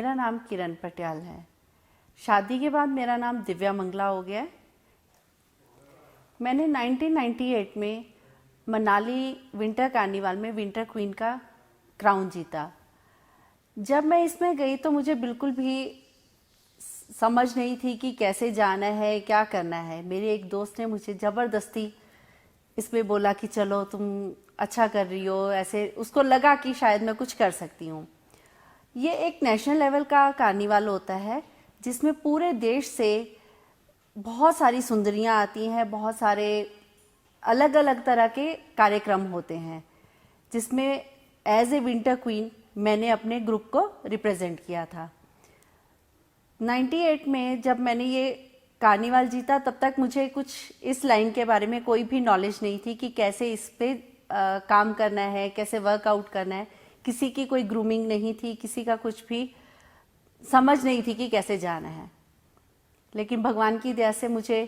मेरा नाम किरण पटियाल है। शादी के बाद मेरा नाम दिव्या मंगला हो गया है। मैंने 1998 में मनाली विंटर कार्निवाल में विंटर क्वीन का क्राउन जीता। जब मैं इसमें गई तो मुझे बिल्कुल भी समझ नहीं थी कि कैसे जाना है, क्या करना है। मेरे एक दोस्त ने मुझे ज़बरदस्ती इसमें बोला कि चलो तुम अच्छा कर रही हो, ऐसे उसको लगा कि शायद मैं कुछ कर सकती हूँ। ये एक नेशनल लेवल का कार्निवाल होता है जिसमें पूरे देश से बहुत सारी सुंदरियाँ आती हैं, बहुत सारे अलग अलग तरह के कार्यक्रम होते हैं, जिसमें एज ए विंटर क्वीन मैंने अपने ग्रुप को रिप्रेजेंट किया था। 98 में जब मैंने ये कार्निवाल जीता, तब तक मुझे कुछ इस लाइन के बारे में कोई भी नॉलेज नहीं थी कि कैसे इस पे काम करना है, कैसे वर्कआउट करना है। किसी की कोई ग्रूमिंग नहीं थी, किसी का कुछ भी समझ नहीं थी कि कैसे जाना है। लेकिन भगवान की दया से मुझे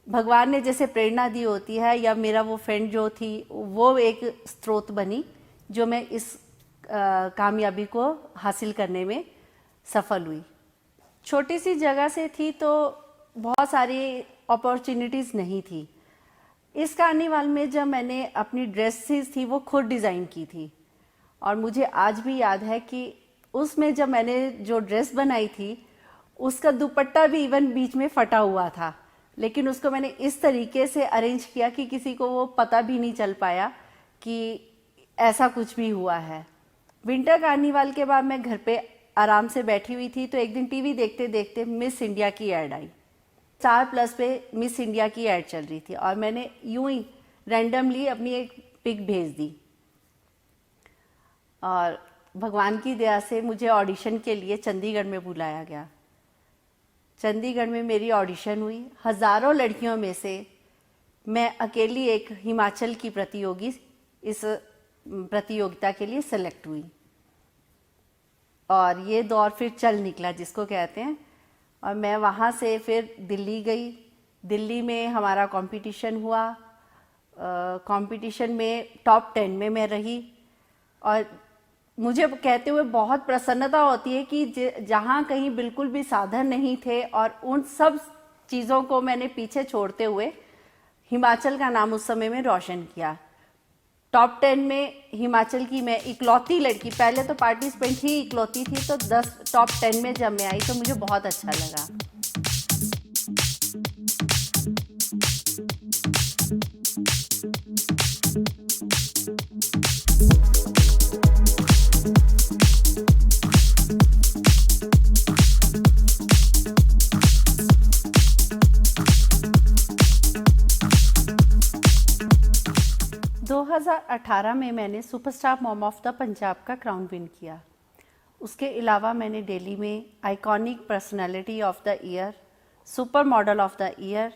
भगवान ने जैसे प्रेरणा दी होती है, या मेरा वो फ्रेंड जो थी वो एक स्रोत बनी जो मैं इस कामयाबी को हासिल करने में सफल हुई। छोटी सी जगह से थी तो बहुत सारी अपॉर्चुनिटीज़ नहीं थी। इस कार्निवाल में जब मैंने अपनी ड्रेसेस थी वो खुद डिज़ाइन की थी, और मुझे आज भी याद है कि उसमें जब मैंने जो ड्रेस बनाई थी उसका दुपट्टा भी इवन बीच में फटा हुआ था, लेकिन उसको मैंने इस तरीके से अरेंज किया कि किसी को वो पता भी नहीं चल पाया कि ऐसा कुछ भी हुआ है। विंटर कार्निवाल के बाद मैं घर पे आराम से बैठी हुई थी तो एक दिन टीवी देखते देखते मिस इंडिया की ऐड आई। स्टार+ पे मिस इंडिया की ऐड चल रही थी और मैंने यूं ही रैंडमली अपनी एक पिक भेज दी, और भगवान की दया से मुझे ऑडिशन के लिए चंडीगढ़ में बुलाया गया। चंडीगढ़ में मेरी ऑडिशन हुई। हज़ारों लड़कियों में से मैं अकेली एक हिमाचल की प्रतियोगी इस प्रतियोगिता के लिए सेलेक्ट हुई, और ये दौर फिर चल निकला जिसको कहते हैं। और मैं वहाँ से फिर दिल्ली गई। दिल्ली में हमारा कंपटीशन हुआ। कंपटीशन में टॉप 10 में मैं रही, और मुझे कहते हुए बहुत प्रसन्नता होती है कि जहाँ कहीं बिल्कुल भी साधन नहीं थे और उन सब चीज़ों को मैंने पीछे छोड़ते हुए हिमाचल का नाम उस समय में रोशन किया। टॉप 10 में हिमाचल की मैं इकलौती लड़की, पहले तो पार्टिसिपेंट ही इकलौती थी, तो टॉप 10 में जब मैं आई तो मुझे बहुत अच्छा लगा। 2018 में मैंने superstar mom of the Punjab का क्राउन विन किया। उसके अलावा मैंने दिल्ली में iconic personality of the year, super model of the year,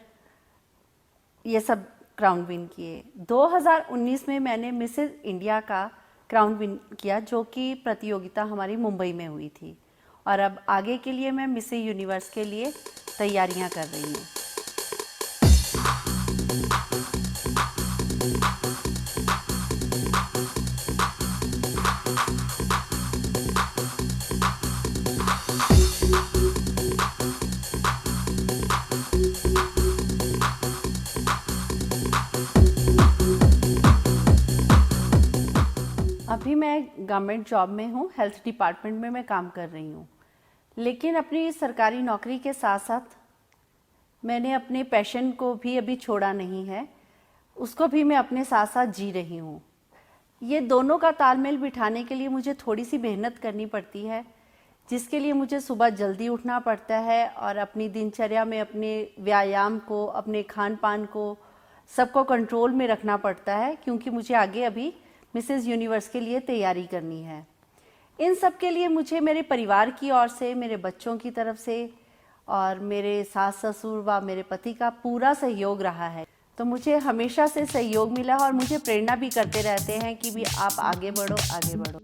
ये सब क्राउन विन किए। 2019 में मैंने मिसेस इंडिया का क्राउन विन किया, जो कि प्रतियोगिता हमारी मुंबई में हुई थी, और अब आगे के लिए मैं मिस यूनिवर्स के लिए तैयारियां कर रही हूँ। अभी मैं गवर्नमेंट जॉब में हूँ, हेल्थ डिपार्टमेंट में मैं काम कर रही हूँ, लेकिन अपनी सरकारी नौकरी के साथ साथ मैंने अपने पैशन को भी अभी छोड़ा नहीं है, उसको भी मैं अपने साथ साथ जी रही हूँ। ये दोनों का तालमेल बिठाने के लिए मुझे थोड़ी सी मेहनत करनी पड़ती है, जिसके लिए मुझे सुबह जल्दी उठना पड़ता है और अपनी दिनचर्या में अपने व्यायाम को, अपने खान पान को, सबको कंट्रोल में रखना पड़ता है, क्योंकि मुझे आगे अभी मिसेस यूनिवर्स के लिए तैयारी करनी है। इन सब के लिए मुझे मेरे परिवार की ओर से, मेरे बच्चों की तरफ से और मेरे सास ससुर व मेरे पति का पूरा सहयोग रहा है। तो मुझे हमेशा से सहयोग मिला और मुझे प्रेरणा भी करते रहते हैं कि भी आप आगे बढ़ो, आगे बढ़ो।